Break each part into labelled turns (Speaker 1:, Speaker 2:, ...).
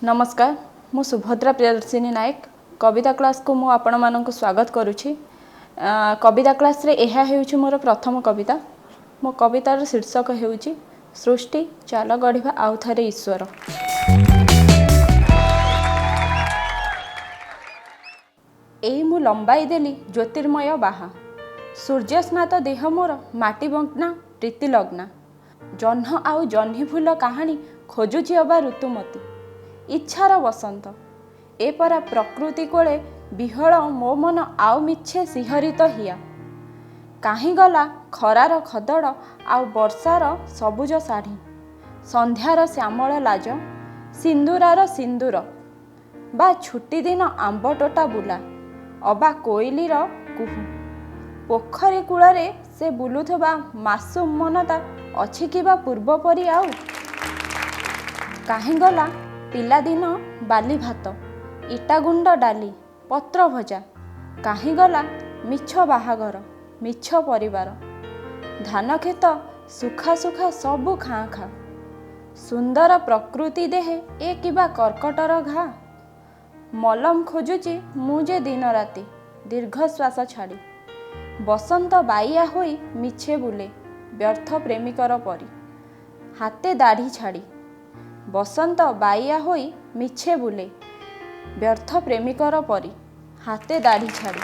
Speaker 1: नमस्कार मु सुभद्रा प्रियदर्शिनी नायक कविता क्लास को मु आपण मानक स्वागत करुछि। कविता क्लास रे एहा हेउछि मोर प्रथम कविता। मो कवितार शीर्षक हेउछि सृष्टि चाल गढ़िबा आउ थरे ईश्वर। एई मु लंबाई देली ज्योतिर्मय बाहा सूर्य स्नात देह मोर माटी बंकना प्रीति लग्ना जह्न आउ जह्नी फूल कहानी खोजुछि अबा ऋतुमती इच्छार बसंत एपरा प्रकृति कोले विहल मो मन आउ मिछे सिहरित हिया काहीं गला खरार खदड़ आउ वर्षार सबुज शाढ़ी संध्यार श्यामल लाज सिंदूरार सिंदूर बा छुट्टी दिन आंब टोटा बुला अबा कोइलीर कुहू पोखरी कूଳରେ से बुलुथबा मासूम मनता अछि कि बा पूर्व परि आउ काहीं गला पिलादिन बाली भात इटागुंड डाली पत्र भजा काहीं गला मिछ बाहागर मिछ परिवार धान खेत सुखा सुखा सबु खाँ खा सुंदर प्रकृति देहे ए किबा कर्कटर घा मलम खोजुची मुझे दिन राति दीर्घश्वास छाड़ी बसंत बाइया होई मिछे बुले व्यर्थ प्रेमिकर परी हाथे दाढ़ी छाड़ी बसंत बाइया होई मिछे बुले व्यर्थ प्रेमिकर परी हाथे दाढ़ी छाड़ी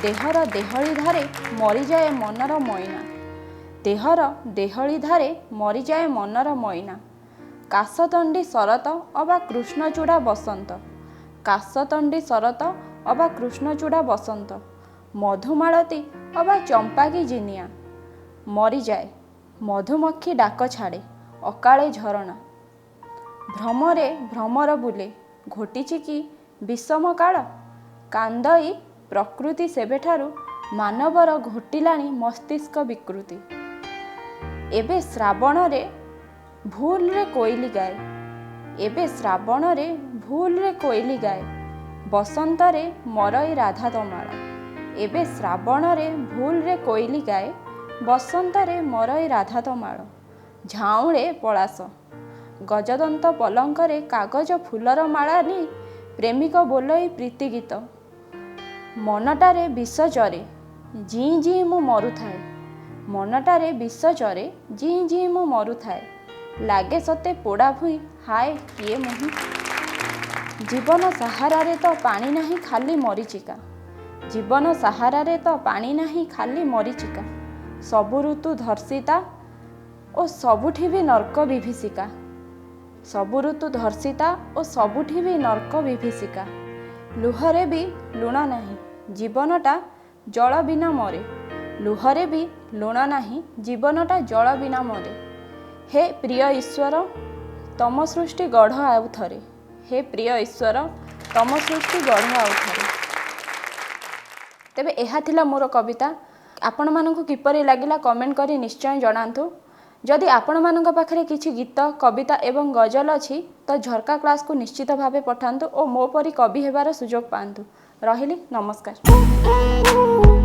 Speaker 1: देहर देहली धारे मरी जाए मनर मैना देहर देहली धारे मरी जाए मनर मैना काशतंडी शरत अबा कृष्णचूड़ा बसंत काशतंडी शरत अबा कृष्णचूड़ा बसंत मधुमालती अबा चंपा की जिनिया मरी जाए मधुमक्खी डाक छाड़े अकाले झरणा भ्रमरे भ्रमर बुले घोटिछि कि विषम काल कांदई प्रकृति सेबेठारु मानवर घोटिलाणी मस्तिष्क विकृति एबे श्रावण रे भूल रे कोइली गाए एबे श्रावण रे भूल रे कोइली गाए बसंत रे मरई राधा तमाल एबे श्रावण रे भूल रे कोइली गाए बसंत रे मरई राधा तमाल झाउळे पलास गजदंत पलंकरे कागज फूलर माला नी प्रेमिक बोलई प्रीति गीत मनटारे विष चरे जी जी मु मरुथाए मनटारे विष चरे जी जी मु मरुथाए लागे सते पोड़ा भुई हाय किए मुहि जीवन सहारा रे तो पानी नहीं खाली मरीचिका जीवन सहारा रे तो पानी नहीं खाली मरीचिका सबु ऋतु धर्षिता और सबुठी भी नर्क विभीषिका सबु ऋतु धर्षिता और सबुठी भी नर्क विभीषिका लुहरे भी लुण नहीं जीवनटा जल बिना मरे लुहरे भी लुण नहीं जीवनटा जल बिना मरे हे प्रिय ईश्वर तम सृष्टि गढ़ आउ थरे हे प्रिय ईश्वर तम सृष्टि गढ़ आउ थरे। तेबे एहा थिला मोर कविता आपण मानकु किपरि लागिला कमेंट करी निश्चय जणांतु। जदि आपण मानक पाखरे किछि गीत कविता एवं गजल अछि तो झरका क्लास को निश्चित भावे पठांतु और मो परी कवि हेबार सुजोग पांतु। रहिली नमस्कार।